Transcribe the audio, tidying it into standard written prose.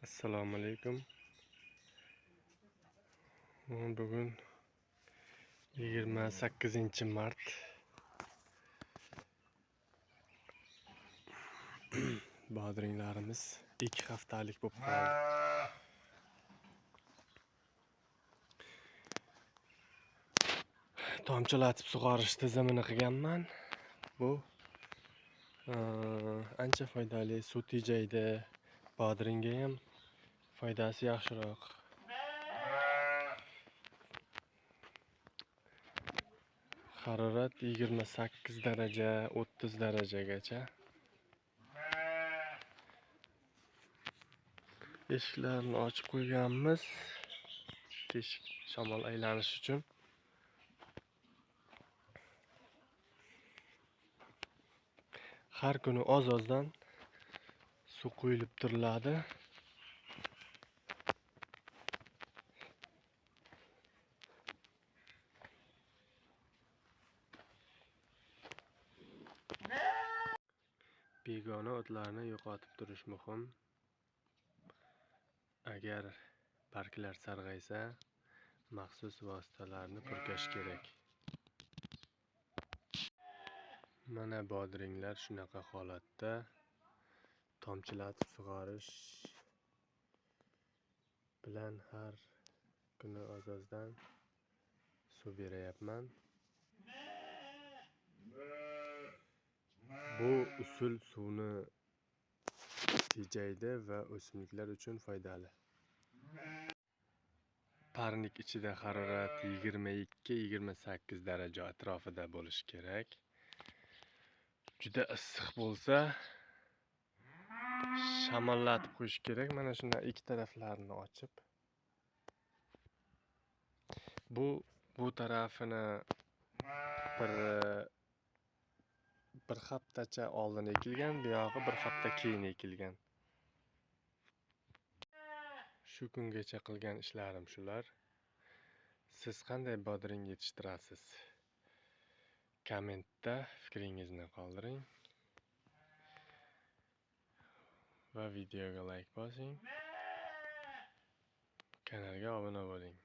Assalomu alaykum. Bugun 28-mart. Bodringlarimiz 2 haftalik bo'lib qoldi. Tomchilatib sug'orish tizimini qilganman. Bu ancha foydali, suv tejaydi. Bodringga ham foydasi yaxshiroq. Harorat 28 daraja, 30 darajagacha. Eshiklarni ochib qo'yganmiz. Teshik shamol aylanish uchun. Har kuni oz-ozdan suv quyilib turiladi. Begona o'tlarni yo'qotib turish muhim. Agar barglar sarg'aysa, maxsus vositalarni purkash kerak. Mana bodringlar shunaqa holatda. Tomchilatib sug'orish bilan har kuni oz-ozdan suv beryapman. Bu usul suvni tejaydi va o'simliklar uchun foydali. Parnik ichida harorat 22-28 daraja atrofida bo'lishi kerak. Juda issiq bo'lsa, shamollatib qo'yish kerak. Mana shunday ikki taraflarini ochib. Bu tarafini bir haftacha oldin ekilgan, bu yog'i bir hafta keyin ekilgan. Shu kungacha qilgan ishlarim shular. Siz qanday bodring yetishtirasiz? Kommentda fikringizni qoldiring va videoga like bosing. Kanalga obuna bo'ling.